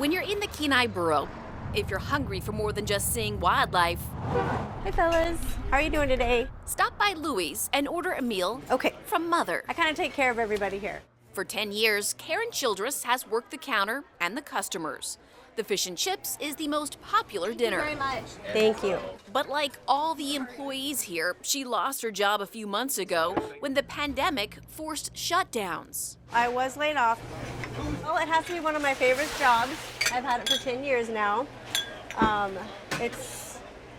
When you're in the Kenai Borough, if you're hungry for more than just seeing wildlife, Hi fellas, how are you doing today? stop by Louie's and order a meal Okay, from Mother. I kind of take care of everybody here. For 10 years, Karen Childress has worked the counter and the customers. The fish and chips is the most popular dinner. Thank you very much. Thank you. But like all the employees here, she lost her job a few months ago when the pandemic forced shutdowns. I was laid off. Well, it has to be one of my favorite jobs. I've had it for 10 years now.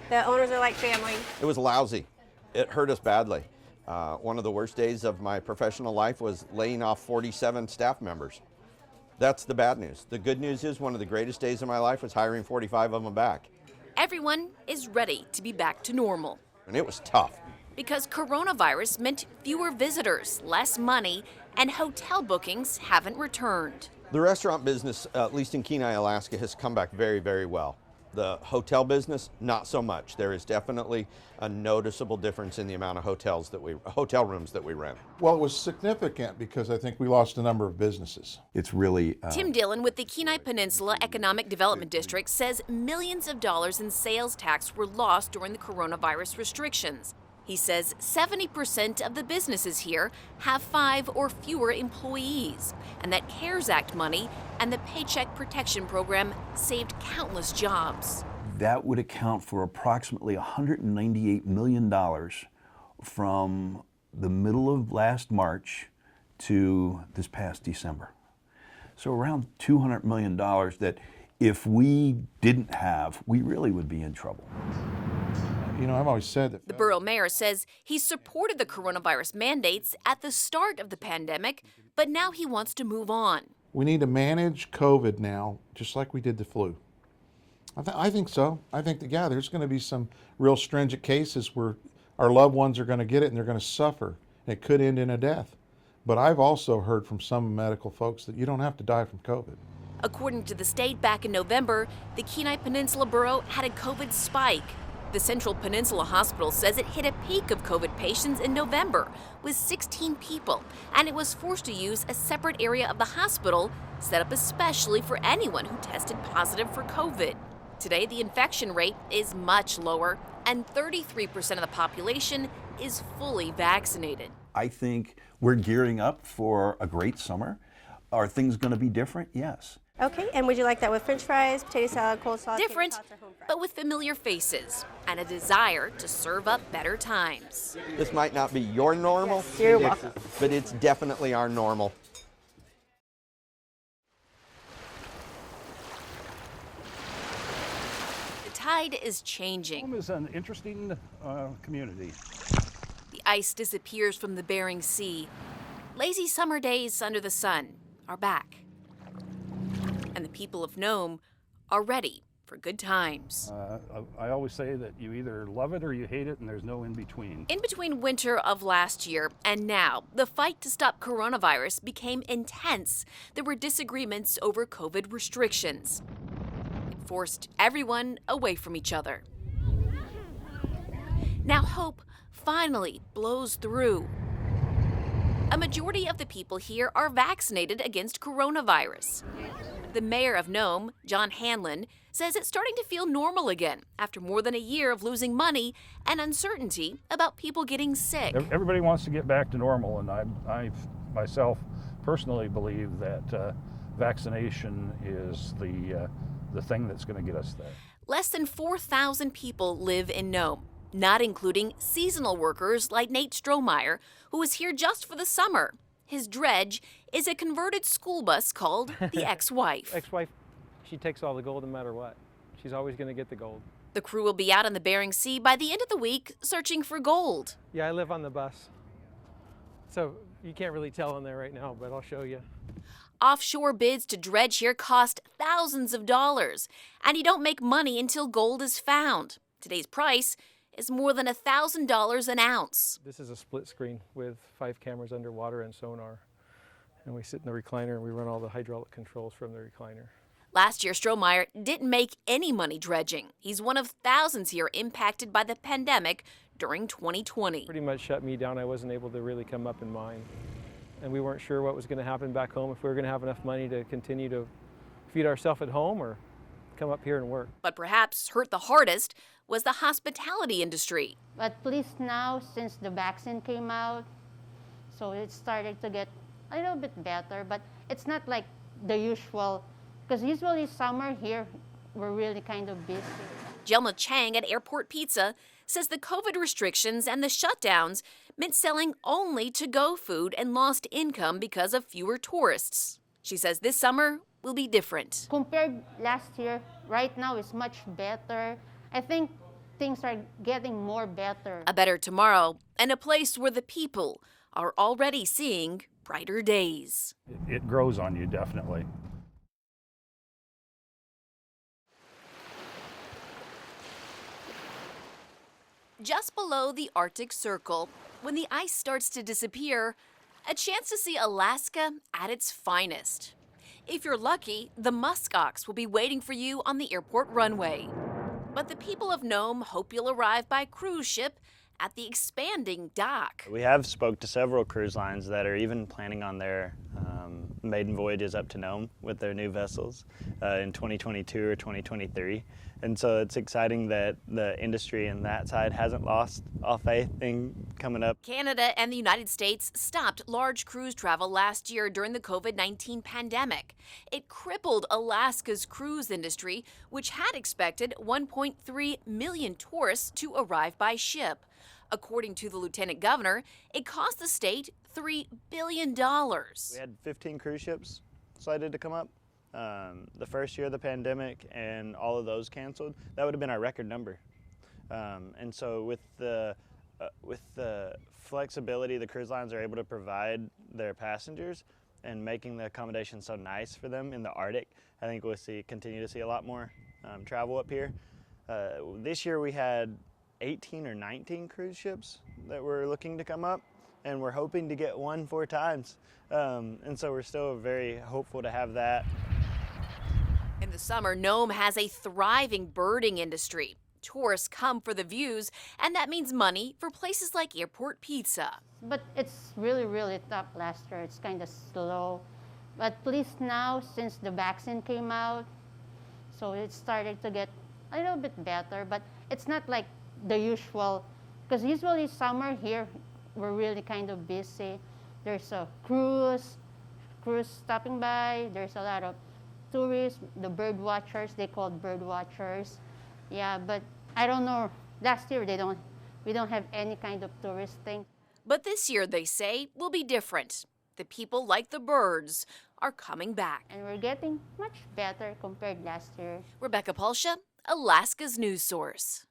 The owners are like family. It was lousy. It hurt us badly. One of the worst days of my professional life was laying off 47 staff members. That's the bad news. The good news is one of the greatest days of my life was hiring 45 of them back. Everyone is ready to be back to normal. And it was tough. Because coronavirus meant fewer visitors, less money, and hotel bookings haven't returned. The restaurant business, at least in Kenai, Alaska, has come back very, very well. The hotel business, not so much. There is definitely a noticeable difference in the amount of hotel rooms that we rent. Well, it was significant because I think we lost a number of businesses. It's really... Tim Dillon with the Kenai Peninsula Economic Development District says millions of dollars in sales tax were lost during the coronavirus restrictions. He says 70% of the businesses here have 5 or fewer employees, and that CARES Act money and the Paycheck Protection Program saved countless jobs. That would account for approximately $198 million from the middle of last March to this past December. So around $200 million that if we didn't have, we really would be in trouble. You know, I've always said that The borough mayor says he supported the coronavirus mandates at the start of the pandemic, but now he wants to move on. we need to manage COVID now, just like we did the flu. I think so. I think that, yeah, there's going to be some real stringent cases where our loved ones are going to get it and they're going to suffer. And it could end in a death. But I've also heard from some medical folks that you don't have to die from COVID. According to the state, back in November, the Kenai Peninsula Borough had a COVID spike. The Central Peninsula Hospital says it hit a peak of COVID patients in November with 16 people, and it was forced to use a separate area of the hospital set up especially for anyone who tested positive for COVID. Today, the infection rate is much lower, and 33% of the population is fully vaccinated. I think we're gearing up for a great summer. Are things going to be different? Yes. Okay, and would you like that with french fries, potato salad, coleslaw, Different, tater tots, or home fries? but with familiar faces and a desire to serve up better times. This might not be your normal, Yes, you're welcome. but it's definitely our normal. The tide is changing. Home is an interesting community. The ice disappears from the Bering Sea. Lazy summer days under the sun are back. And the people of Nome are ready for good times. I always say that you either love it or you hate it, and there's no in between. In between winter of last year and now, the fight to stop coronavirus became intense. There were disagreements over COVID restrictions. It forced everyone away from each other. Now hope finally blows through. A majority of the people here are vaccinated against coronavirus. The mayor of Nome, John Hanlon, says it's starting to feel normal again after more than a year of losing money and uncertainty about people getting sick. Everybody wants to get back to normal, and I myself personally believe that vaccination is the thing that's going to get us there. Less than 4,000 people live in Nome, not including seasonal workers like Nate Strohmeyer, who was here just for the summer. His dredge is a converted school bus called the Ex-Wife. Ex-wife, she takes all the gold no matter what. She's always going to get the gold. The crew will be out on the Bering Sea by the end of the week searching for gold. Yeah, I live on the bus. So you can't really tell in there right now, but I'll show you. Offshore bids to dredge here cost thousands of dollars, and you don't make money until gold is found. Today's price is more than $1,000 an ounce. This is a split screen with 5 cameras underwater and sonar. And we sit in the recliner and we run all the hydraulic controls from the recliner. Last year, Strohmeyer didn't make any money dredging. He's one of thousands here impacted by the pandemic during 2020. Pretty much shut me down. I wasn't able to really come up in mine. And we weren't sure what was going to happen back home, if we were going to have enough money to continue to feed ourselves at home or come up here and work. But perhaps hurt the hardest was the hospitality industry. But at least now, since the vaccine came out, so it started to get a little bit better, but it's not like the usual, because usually summer here, we're really kind of busy. Jelma Chang at Airport Pizza says the COVID restrictions and the shutdowns meant selling only to-go food and lost income because of fewer tourists. She says this summer will be different. Compared last year, right now is much better. I think things are getting more better. A better tomorrow and a place where the people are already seeing brighter days. It grows on you, definitely. Just below the Arctic Circle, when the ice starts to disappear, a chance to see Alaska at its finest. If you're lucky, the muskox will be waiting for you on the airport runway. But the people of Nome hope you'll arrive by cruise ship at the expanding dock. We have spoke to several cruise lines that are even planning on their maiden voyages up to Nome with their new vessels in 2022 or 2023. And so it's exciting that the industry in that side hasn't lost all faith in coming up. Canada and the United States stopped large cruise travel last year during the COVID-19 pandemic. It crippled Alaska's cruise industry, which had expected 1.3 million tourists to arrive by ship. According to the lieutenant governor, it cost the state $3 billion. We had 15 cruise ships slated to come up. The first year of the pandemic and all of those canceled, that would have been our record number. And so with the flexibility the cruise lines are able to provide their passengers and making the accommodation so nice for them in the Arctic, I think we'll continue to see a lot more travel up here. This year we had 18 or 19 cruise ships that were looking to come up, and we're hoping to get 4 times. And so we're still very hopeful to have that. In the summer, Nome has a thriving birding industry. Tourists come for the views, and that means money for places like Airport Pizza. But it's really, really tough last year. It's kind of slow. But at least now, since the vaccine came out, so it started to get a little bit better, but it's not like the usual, because usually summer here, we're really kind of busy. There's a cruise stopping by. There's a lot of tourists, the bird watchers, they called bird watchers. Yeah, but I don't know. Last year we don't have any kind of tourist thing. But this year, they say, will be different. The people, like the birds, are coming back. And we're getting much better compared last year. Rebecca Palsha, Alaska's news source.